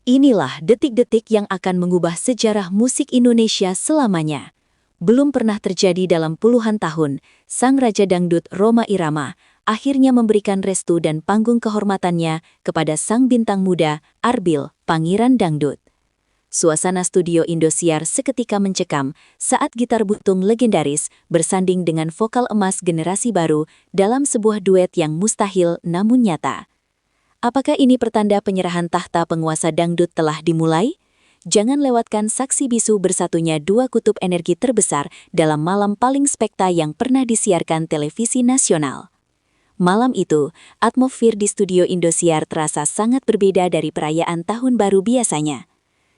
Inilah detik-detik yang akan mengubah sejarah musik Indonesia selamanya. Belum pernah terjadi dalam puluhan tahun, sang Raja Dangdut Rhoma Irama akhirnya memberikan restu dan panggung kehormatannya kepada sang bintang muda, Arbil, Pangeran Dangdut. Suasana studio Indosiar seketika mencekam saat gitar butung legendaris bersanding dengan vokal emas generasi baru dalam sebuah duet yang mustahil namun nyata. Apakah ini pertanda penyerahan tahta penguasa dangdut telah dimulai? Jangan lewatkan saksi bisu bersatunya dua kutub energi terbesar dalam malam paling spekta yang pernah disiarkan televisi nasional. Malam itu, atmosfer di studio Indosiar terasa sangat berbeda dari perayaan tahun baru biasanya.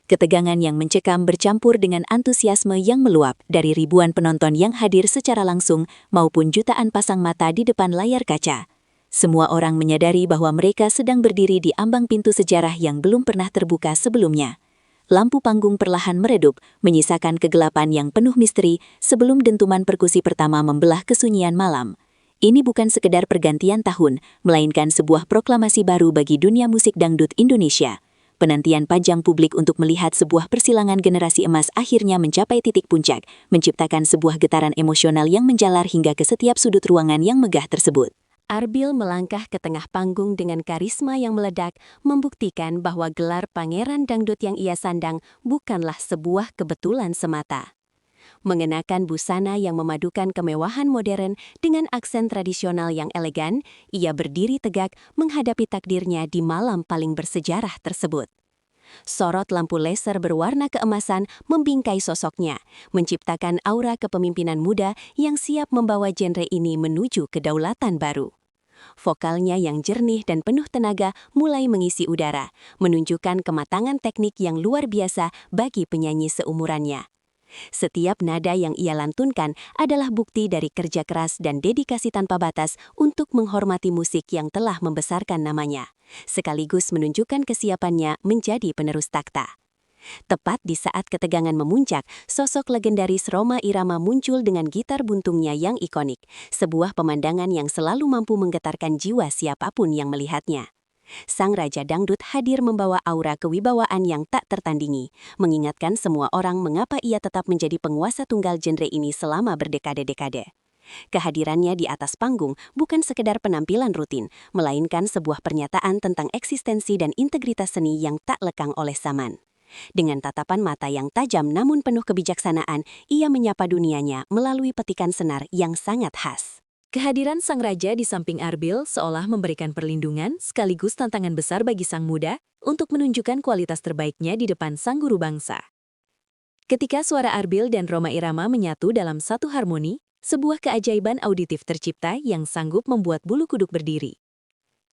Ketegangan yang mencekam bercampur dengan antusiasme yang meluap dari ribuan penonton yang hadir secara langsung maupun jutaan pasang mata di depan layar kaca. Semua orang menyadari bahwa mereka sedang berdiri di ambang pintu sejarah yang belum pernah terbuka sebelumnya. Lampu panggung perlahan meredup, menyisakan kegelapan yang penuh misteri sebelum dentuman perkusi pertama membelah kesunyian malam. Ini bukan sekedar pergantian tahun, melainkan sebuah proklamasi baru bagi dunia musik dangdut Indonesia. Penantian panjang publik untuk melihat sebuah persilangan generasi emas akhirnya mencapai titik puncak, menciptakan sebuah getaran emosional yang menjalar hingga ke setiap sudut ruangan yang megah tersebut. Arbil melangkah ke tengah panggung dengan karisma yang meledak, membuktikan bahwa gelar Pangeran Dangdut yang ia sandang bukanlah sebuah kebetulan semata. Mengenakan busana yang memadukan kemewahan modern dengan aksen tradisional yang elegan, ia berdiri tegak menghadapi takdirnya di malam paling bersejarah tersebut. Sorot lampu laser berwarna keemasan membingkai sosoknya, menciptakan aura kepemimpinan muda yang siap membawa genre ini menuju kedaulatan baru. Vokalnya yang jernih dan penuh tenaga mulai mengisi udara, menunjukkan kematangan teknik yang luar biasa bagi penyanyi seumurannya. Setiap nada yang ia lantunkan adalah bukti dari kerja keras dan dedikasi tanpa batas untuk menghormati musik yang telah membesarkan namanya, sekaligus menunjukkan kesiapannya menjadi penerus takhta. Tepat di saat ketegangan memuncak, sosok legendaris Rhoma Irama muncul dengan gitar buntungnya yang ikonik, sebuah pemandangan yang selalu mampu menggetarkan jiwa siapapun yang melihatnya. Sang Raja Dangdut hadir membawa aura kewibawaan yang tak tertandingi, mengingatkan semua orang mengapa ia tetap menjadi penguasa tunggal genre ini selama berdekade-dekade. Kehadirannya di atas panggung bukan sekedar penampilan rutin, melainkan sebuah pernyataan tentang eksistensi dan integritas seni yang tak lekang oleh zaman. Dengan tatapan mata yang tajam namun penuh kebijaksanaan, ia menyapa dunianya melalui petikan senar yang sangat khas. Kehadiran sang raja di samping Arbil seolah memberikan perlindungan sekaligus tantangan besar bagi sang muda untuk menunjukkan kualitas terbaiknya di depan sang guru bangsa. Ketika suara Arbil dan Rhoma Irama menyatu dalam satu harmoni, sebuah keajaiban auditif tercipta yang sanggup membuat bulu kuduk berdiri.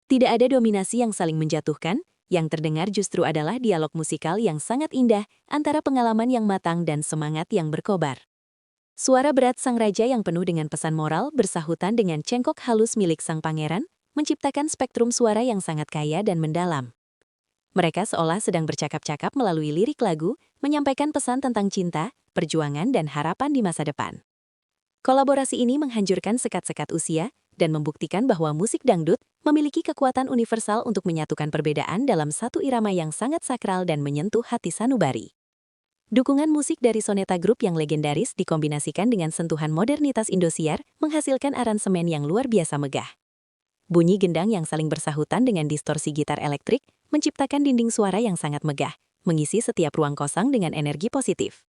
Tidak ada dominasi yang saling menjatuhkan, yang terdengar justru adalah dialog musikal yang sangat indah antara pengalaman yang matang dan semangat yang berkobar. Suara berat sang raja yang penuh dengan pesan moral bersahutan dengan cengkok halus milik sang pangeran, menciptakan spektrum suara yang sangat kaya dan mendalam. Mereka seolah sedang bercakap-cakap melalui lirik lagu, menyampaikan pesan tentang cinta, perjuangan, dan harapan di masa depan. Kolaborasi ini menghancurkan sekat-sekat usia dan membuktikan bahwa musik dangdut memiliki kekuatan universal untuk menyatukan perbedaan dalam satu irama yang sangat sakral dan menyentuh hati sanubari. Dukungan musik dari Soneta Group yang legendaris dikombinasikan dengan sentuhan modernitas Indosiar menghasilkan aransemen yang luar biasa megah. Bunyi gendang yang saling bersahutan dengan distorsi gitar elektrik menciptakan dinding suara yang sangat megah, mengisi setiap ruang kosong dengan energi positif.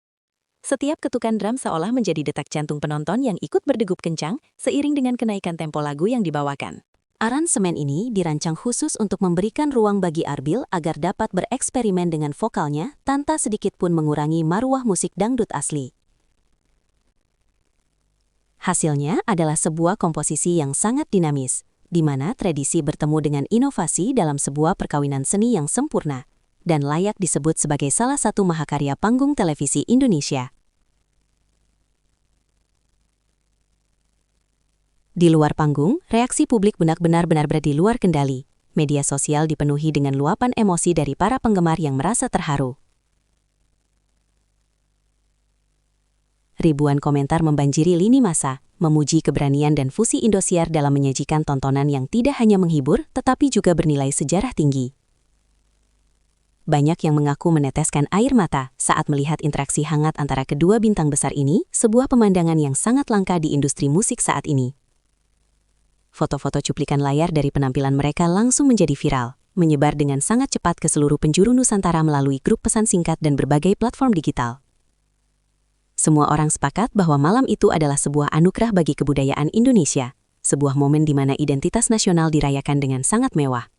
Setiap ketukan drum seolah menjadi detak jantung penonton yang ikut berdegup kencang seiring dengan kenaikan tempo lagu yang dibawakan. Aransemen ini dirancang khusus untuk memberikan ruang bagi Arbil agar dapat bereksperimen dengan vokalnya tanpa sedikit pun mengurangi marwah musik dangdut asli. Hasilnya adalah sebuah komposisi yang sangat dinamis, di mana tradisi bertemu dengan inovasi dalam sebuah perkawinan seni yang sempurna, dan layak disebut sebagai salah satu mahakarya panggung televisi Indonesia. Di luar panggung, reaksi publik benar-benar di luar kendali. Media sosial dipenuhi dengan luapan emosi dari para penggemar yang merasa terharu. Ribuan komentar membanjiri lini massa, memuji keberanian dan fusi Indosiar dalam menyajikan tontonan yang tidak hanya menghibur, tetapi juga bernilai sejarah tinggi. Banyak yang mengaku meneteskan air mata saat melihat interaksi hangat antara kedua bintang besar ini, sebuah pemandangan yang sangat langka di industri musik saat ini. Foto-foto cuplikan layar dari penampilan mereka langsung menjadi viral, menyebar dengan sangat cepat ke seluruh penjuru Nusantara melalui grup pesan singkat dan berbagai platform digital. Semua orang sepakat bahwa malam itu adalah sebuah anugerah bagi kebudayaan Indonesia, sebuah momen di mana identitas nasional dirayakan dengan sangat mewah.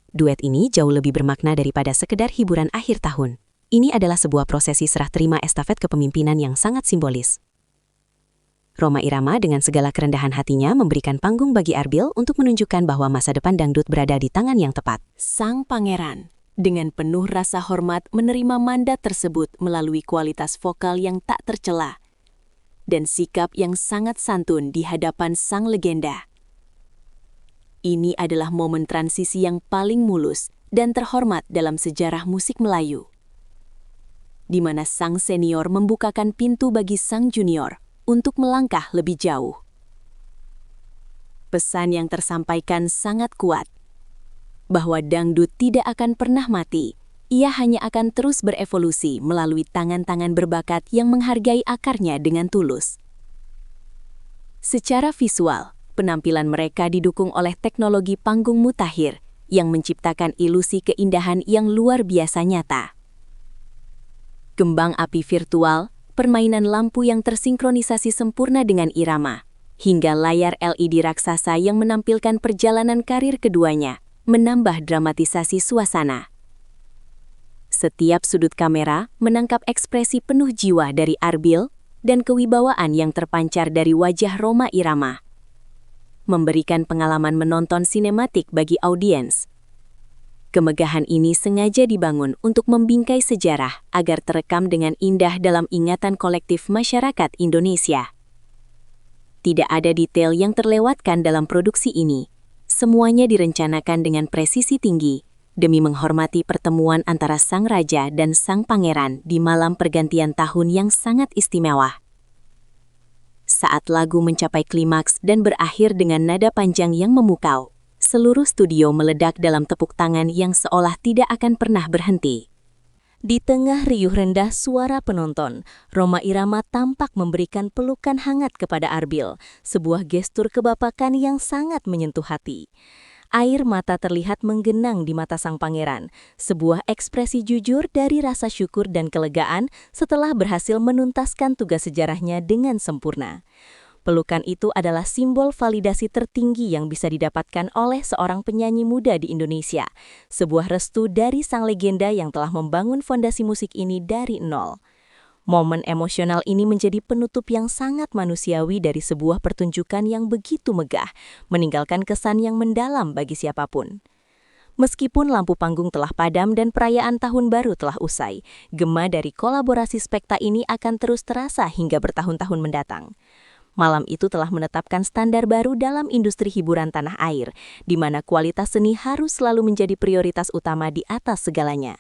Duet ini jauh lebih bermakna daripada sekedar hiburan akhir tahun. Ini adalah sebuah prosesi serah terima estafet kepemimpinan yang sangat simbolis. Rhoma Irama dengan segala kerendahan hatinya memberikan panggung bagi Arbil untuk menunjukkan bahwa masa depan dangdut berada di tangan yang tepat. Sang pangeran dengan penuh rasa hormat menerima mandat tersebut melalui kualitas vokal yang tak tercela dan sikap yang sangat santun di hadapan sang legenda. Ini adalah momen transisi yang paling mulus dan terhormat dalam sejarah musik Melayu, di mana sang senior membukakan pintu bagi sang junior untuk melangkah lebih jauh. Pesan yang tersampaikan sangat kuat, bahwa dangdut tidak akan pernah mati, ia hanya akan terus berevolusi melalui tangan-tangan berbakat yang menghargai akarnya dengan tulus. Secara visual, penampilan mereka didukung oleh teknologi panggung mutakhir yang menciptakan ilusi keindahan yang luar biasa nyata. Kembang api virtual, permainan lampu yang tersinkronisasi sempurna dengan irama, hingga layar LED raksasa yang menampilkan perjalanan karir keduanya, menambah dramatisasi suasana. Setiap sudut kamera menangkap ekspresi penuh jiwa dari Arbil dan kewibawaan yang terpancar dari wajah Rhoma Irama, memberikan pengalaman menonton sinematik bagi audiens. Kemegahan ini sengaja dibangun untuk membingkai sejarah agar terekam dengan indah dalam ingatan kolektif masyarakat Indonesia. Tidak ada detail yang terlewatkan dalam produksi ini. Semuanya direncanakan dengan presisi tinggi demi menghormati pertemuan antara sang raja dan sang pangeran di malam pergantian tahun yang sangat istimewa. Saat lagu mencapai klimaks dan berakhir dengan nada panjang yang memukau, seluruh studio meledak dalam tepuk tangan yang seolah tidak akan pernah berhenti. Di tengah riuh rendah suara penonton, Rhoma Irama tampak memberikan pelukan hangat kepada Arbil, sebuah gestur kebapakan yang sangat menyentuh hati. Air mata terlihat menggenang di mata sang pangeran, sebuah ekspresi jujur dari rasa syukur dan kelegaan setelah berhasil menuntaskan tugas sejarahnya dengan sempurna. Pelukan itu adalah simbol validasi tertinggi yang bisa didapatkan oleh seorang penyanyi muda di Indonesia, sebuah restu dari sang legenda yang telah membangun fondasi musik ini dari nol. Momen emosional ini menjadi penutup yang sangat manusiawi dari sebuah pertunjukan yang begitu megah, meninggalkan kesan yang mendalam bagi siapapun. Meskipun lampu panggung telah padam dan perayaan tahun baru telah usai, gema dari kolaborasi spekta ini akan terus terasa hingga bertahun-tahun mendatang. Malam itu telah menetapkan standar baru dalam industri hiburan tanah air, di mana kualitas seni harus selalu menjadi prioritas utama di atas segalanya.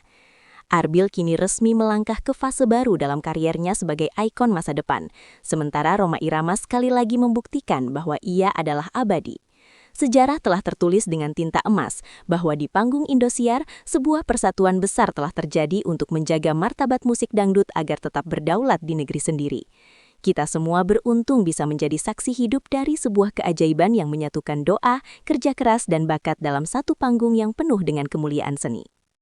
Arbil kini resmi melangkah ke fase baru dalam kariernya sebagai ikon masa depan, sementara Rhoma Irama sekali lagi membuktikan bahwa ia adalah abadi. Sejarah telah tertulis dengan tinta emas bahwa di panggung Indosiar, sebuah persatuan besar telah terjadi untuk menjaga martabat musik dangdut agar tetap berdaulat di negeri sendiri. Kita semua beruntung bisa menjadi saksi hidup dari sebuah keajaiban yang menyatukan doa, kerja keras, dan bakat dalam satu panggung yang penuh dengan kemuliaan seni.